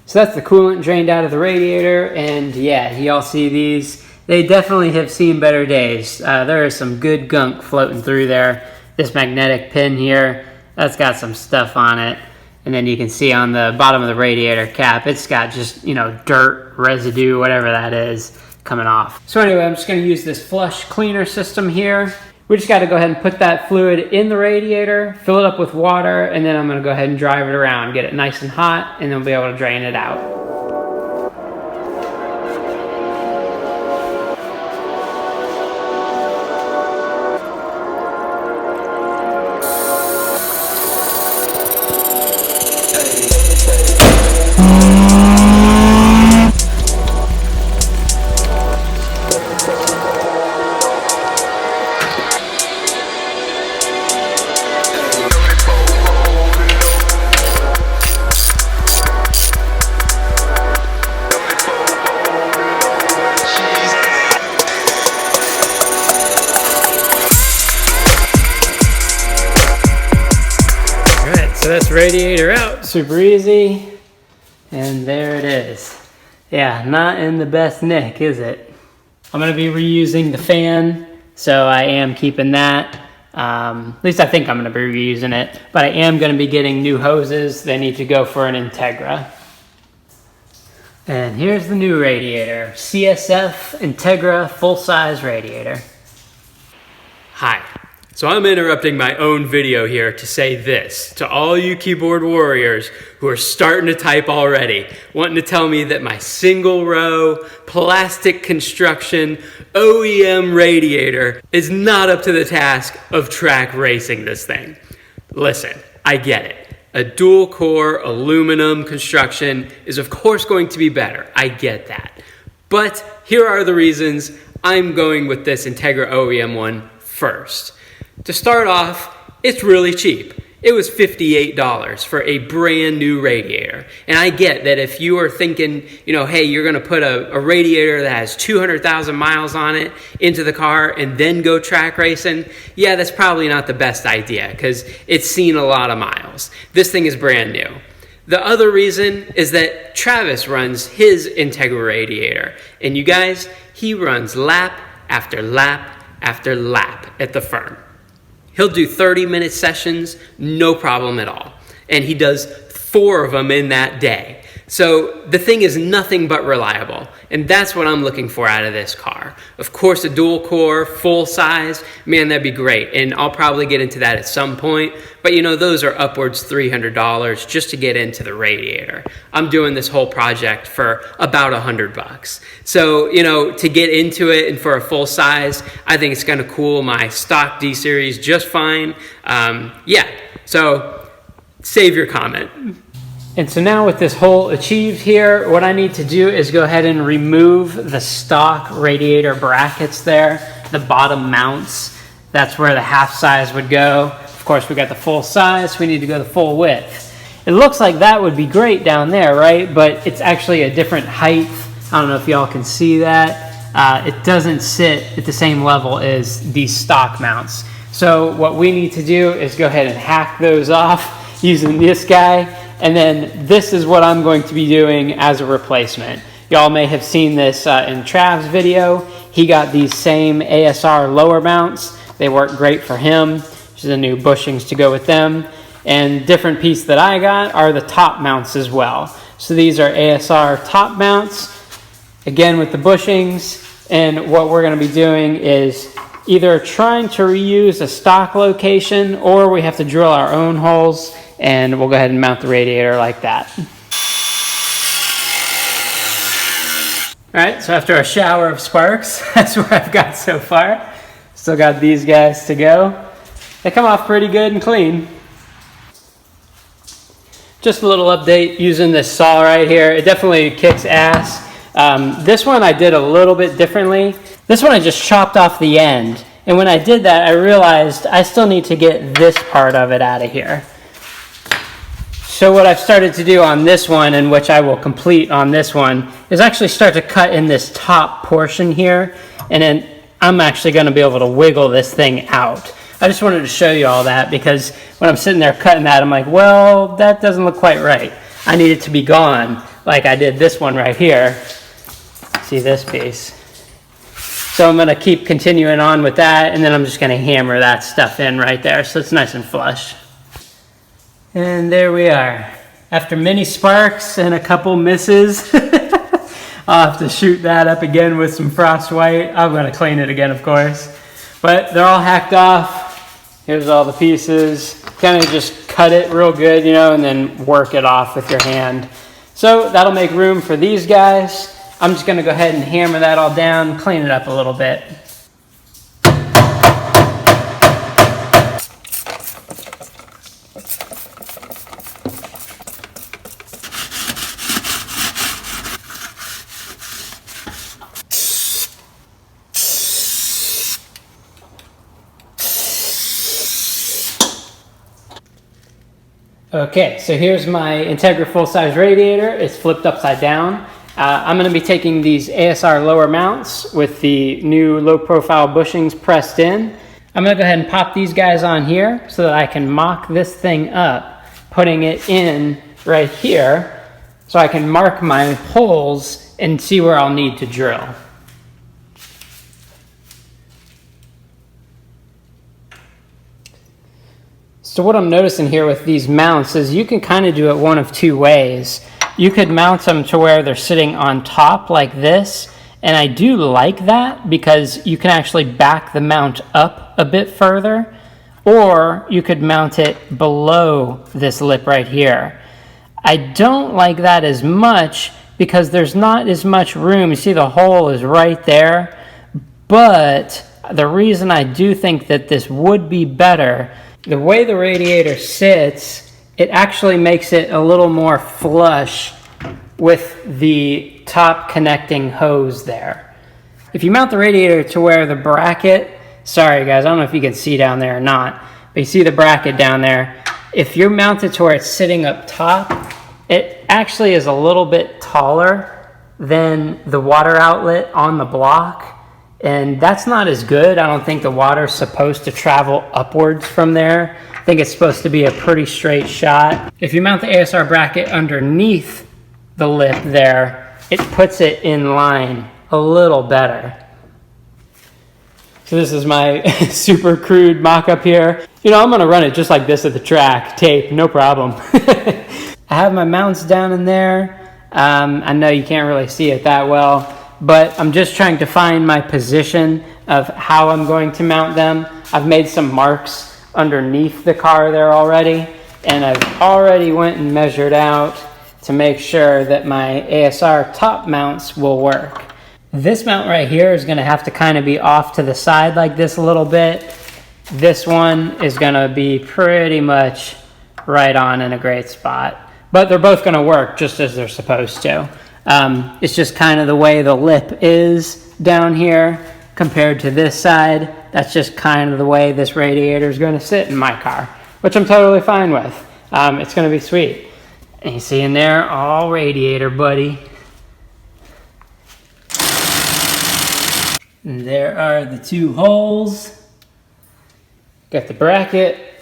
So that's the coolant drained out of the radiator, and yeah, y'all see these. They definitely have seen better days. There is some good gunk floating through there. This magnetic pin here, that's got some stuff on it. And then you can see on the bottom of the radiator cap, it's got just, you know, dirt, residue, whatever that is, coming off. So anyway, I'm just gonna use this flush cleaner system here. We just gotta go ahead and put that fluid in the radiator, fill it up with water, and then I'm gonna go ahead and drive it around, get it nice and hot, and then we'll be able to drain it out. So that's radiator out, super easy, and there it is. Yeah, not in the best nick, is it? I'm gonna be reusing the fan, so I am keeping that. At least I think I'm gonna be reusing it, but I am gonna be getting new hoses. They need to go for an Integra. And here's the new radiator, CSF Integra full-size radiator. Hi. So I'm interrupting my own video here to say this to all you keyboard warriors who are starting to type already, wanting to tell me that my single row, plastic construction, OEM radiator is not up to the task of track racing this thing. Listen, I get it. A dual core aluminum construction is of course going to be better. I get that. But here are the reasons I'm going with this Integra OEM one first. To start off, it's really cheap. It was $58 for a brand new radiator. And I get that if you are thinking, you know, hey, you're gonna put a radiator that has 200,000 miles on it into the car and then go track racing, yeah, that's probably not the best idea because it's seen a lot of miles. This thing is brand new. The other reason is that Travis runs his Integra radiator. And you guys, he runs lap after lap after lap at the firm. He'll do 30-minute sessions, no problem at all. And he does 4 of them in that day. So the thing is nothing but reliable. And that's what I'm looking for out of this car. Of course, a dual core, full size, man, that'd be great. And I'll probably get into that at some point. But you know, those are upwards $300 just to get into the radiator. I'm doing this whole project for about $100. So, you know, to get into it and for a full size, I think it's gonna cool my stock D series just fine. Yeah, so save your comment. And so now with this hole achieved here, what I need to do is go ahead and remove the stock radiator brackets there, the bottom mounts. That's where the half size would go. Of course, we got the full size, we need to go the full width. It looks like that would be great down there, right? But it's actually a different height. I don't know if y'all can see that. It doesn't sit at the same level as these stock mounts. So what we need to do is go ahead and hack those off using this guy. And then this is what I'm going to be doing as a replacement. Y'all may have seen this in Trav's video. He got these same ASR lower mounts. They work great for him. There's the new bushings to go with them. And different piece that I got are the top mounts as well. So these are ASR top mounts, again with the bushings. And what we're going to be doing is either trying to reuse a stock location or we have to drill our own holes. And we'll go ahead and mount the radiator like that. All right, so after a shower of sparks, that's where I've got so far. Still got these guys to go. They come off pretty good and clean. Just a little update using this saw right here. It definitely kicks ass. This one I did a little bit differently. This one I just chopped off the end. And when I did that, I realized I still need to get this part of it out of here. So what I've started to do on this one, and which I will complete on this one, is actually start to cut in this top portion here, and then I'm actually going to be able to wiggle this thing out. I just wanted to show you all that because when I'm sitting there cutting that, I'm like, well, that doesn't look quite right. I need it to be gone like I did this one right here. See this piece? So I'm going to keep continuing on with that, and then I'm just going to hammer that stuff in right there so it's nice and flush. And there we are. After many sparks and a couple misses, I'll have to shoot that up again with some frost white. I'm going to clean it again, of course. But they're all hacked off. Here's all the pieces. Kind of just cut it real good, you know, and then work it off with your hand. So that'll make room for these guys. I'm just going to go ahead and hammer that all down, clean it up a little bit. Okay, so here's my Integra full-size radiator. It's flipped upside down. I'm going to be taking these ASR lower mounts with the new low-profile bushings pressed in. I'm going to go ahead and pop these guys on here so that I can mock this thing up, putting it in right here so I can mark my holes and see where I'll need to drill. So what I'm noticing here with these mounts is you can kind of do it one of two ways. You could mount them to where they're sitting on top like this, and I do like that because you can actually back the mount up a bit further, or you could mount it below this lip right here. I don't like that as much because there's not as much room. You see the hole is right there, but the reason I do think that this would be better, the way the radiator sits, it actually makes it a little more flush with the top connecting hose there. If you mount the radiator to where the bracket, sorry guys, I don't know if you can see down there or not, but you see the bracket down there. If you're mounted to where it's sitting up top, it actually is a little bit taller than the water outlet on the block. And that's not as good. I don't think the water's supposed to travel upwards from there. I think it's supposed to be a pretty straight shot. If you mount the ASR bracket underneath the lip there, it puts it in line a little better. So this is my super crude mock-up here. You know, I'm gonna run it just like this at the track, tape, no problem. I have my mounts down in there. I know you can't really see it that well, but I'm just trying to find my position of how I'm going to mount them. I've made some marks underneath the car there already, and I've already went and measured out to make sure that my ASR top mounts will work. This mount right here is going to have to kind of be off to the side like this a little bit. This one is going to be pretty much right on in a great spot, but they're both going to work just as they're supposed to. It's just kind of the way the lip is down here compared to this side. That's just kind of the way this radiator is going to sit in my car, which I'm totally fine with. It's going to be sweet. And you see in there, all radiator, buddy. And there are the two holes. Got the bracket.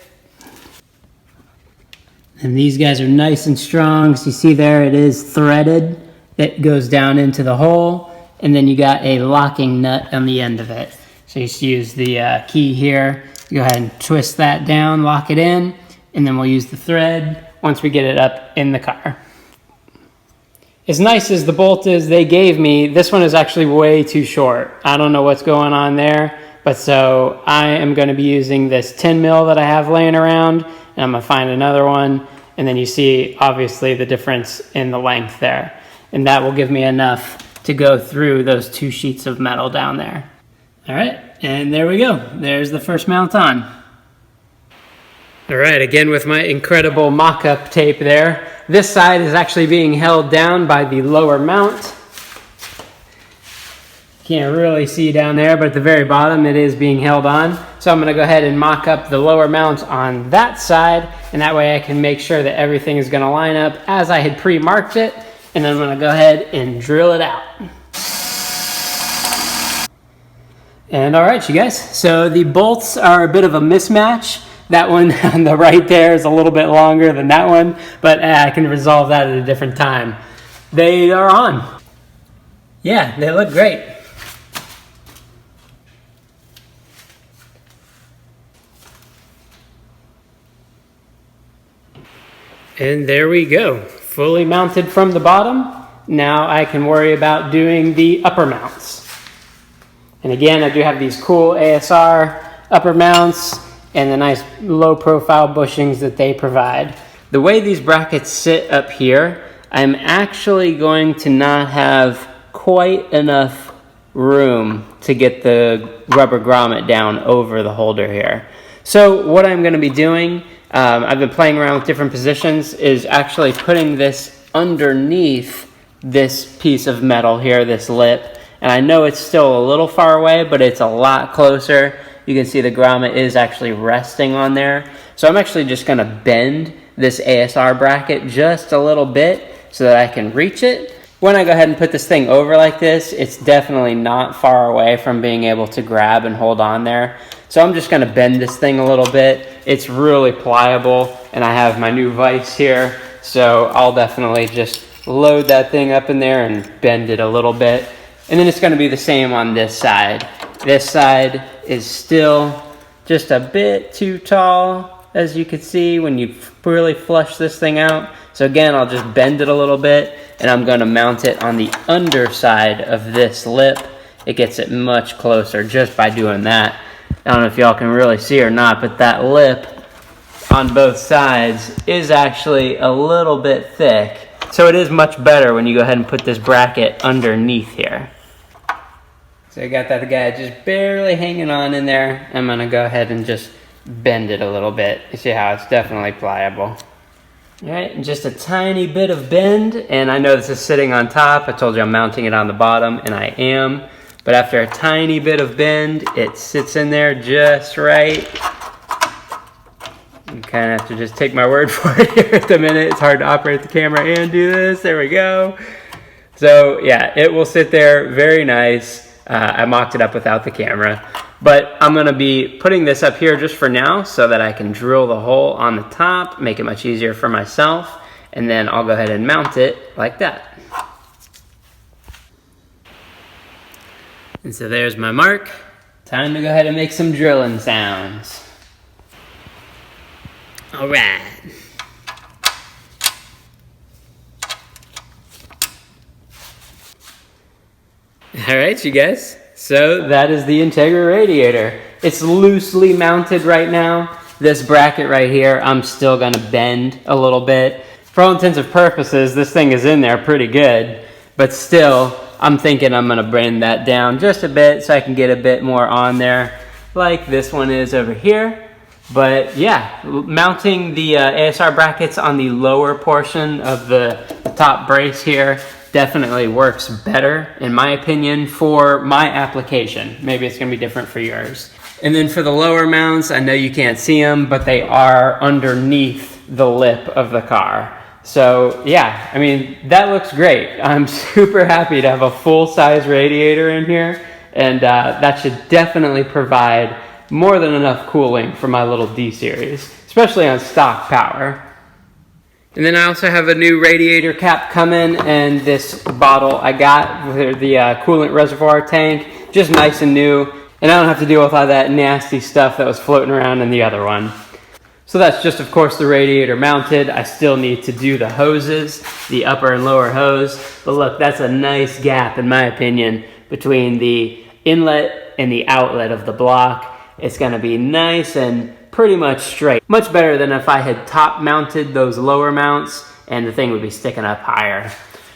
And these guys are nice and strong. So you see there, it is threaded. That goes down into the hole, and then you got a locking nut on the end of it. So you just use the key here. You go ahead and twist that down, lock it in, and then we'll use the thread once we get it up in the car. As nice as the bolt is they gave me, this one is actually way too short. I don't know what's going on there, but so I am going to be using this 10 mil that I have laying around, and I'm going to find another one, and then you see obviously the difference in the length there. And that will give me enough to go through those two sheets of metal down there. All right, and there we go. There's the first mount on. All right, again with my incredible mock-up tape there. This side is actually being held down by the lower mount. Can't really see down there, but at the very bottom it is being held on. So I'm gonna go ahead and mock up the lower mount on that side, and that way I can make sure that everything is gonna line up as I had pre-marked it. And then I'm going to go ahead and drill it out. And all right, you guys. So the bolts are a bit of a mismatch. That one on the right there is a little bit longer than that one, but I can resolve that at a different time. they are on. Yeah, they look great. And there we go, fully mounted from the bottom. Now I can worry about doing the upper mounts. And again, I do have these cool ASR upper mounts and the nice low profile bushings that they provide. The way these brackets sit up here, I'm actually going to not have quite enough room to get the rubber grommet down over the holder here. So what I'm going to be doing, I've been playing around with different positions, is actually putting this underneath this piece of metal here, this lip. And I know it's still a little far away, but it's a lot closer. You can see the grommet is actually resting on there. So I'm actually just going to bend this ASR bracket just a little bit so that I can reach it. When I go ahead and put this thing over like this, it's definitely not far away from being able to grab and hold on there. So I'm just going to bend this thing a little bit. It's really pliable, and I have my new vise here, so I'll definitely just load that thing up in there and bend it a little bit. And then it's going to be the same on this side. This side is still just a bit too tall, as you can see when you really flush this thing out. So again, I'll just bend it a little bit, and I'm going to mount it on the underside of this lip. It gets it much closer just by doing that. I don't know if y'all can really see or not, but that lip on both sides is actually a little bit thick. So it is much better when you go ahead and put this bracket underneath here. So I got that guy just barely hanging on in there. I'm going to go ahead and just bend it a little bit. You see how it's definitely pliable. All right, just a tiny bit of bend, and I know this is sitting on top. I told you I'm mounting it on the bottom, and I am. But after a tiny bit of bend, it sits in there just right. You kind of have to just take my word for it here at the minute. It's hard to operate the camera and do this. There we go. So yeah, it will sit there very nice. I mocked it up without the camera. But I'm going to be putting this up here just for now so that I can drill the hole on the top, make it much easier for myself, and then I'll go ahead and mount it like that. And so there's my mark. Time to go ahead and make some drilling sounds. All right. All right, you guys. So that is the Integra radiator. It's loosely mounted right now. This bracket right here, I'm still gonna bend a little bit. For all intents and purposes, this thing is in there pretty good, but still, I'm thinking I'm gonna bend that down just a bit so I can get a bit more on there, like this one is over here. But yeah, mounting the ASR brackets on the lower portion of the top brace here definitely works better, in my opinion, for my application. Maybe it's gonna be different for yours. And then for the lower mounts, I know you can't see them, but they are underneath the lip of the car. So yeah, I mean, that looks great. I'm super happy to have a full-size radiator in here, and that should definitely provide more than enough cooling for my little D-Series, especially on stock power. And then I also have a new radiator cap coming, and this bottle I got with the coolant reservoir tank, just nice and new, and I don't have to deal with all that nasty stuff that was floating around in the other one. So that's just, of course, the radiator mounted. I still need to do the hoses, the upper and lower hose. But look, that's a nice gap, in my opinion, between the inlet and the outlet of the block. It's gonna be nice and pretty much straight. Much better than if I had top mounted those lower mounts and the thing would be sticking up higher.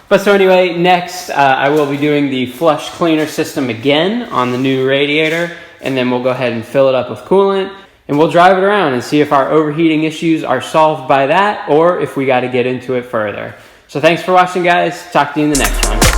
But so anyway, next I will be doing the flush cleaner system again on the new radiator, and then we'll go ahead and fill it up with coolant. And we'll drive it around and see if our overheating issues are solved by that or if we got to get into it further. So thanks for watching, guys. Talk to you in the next one.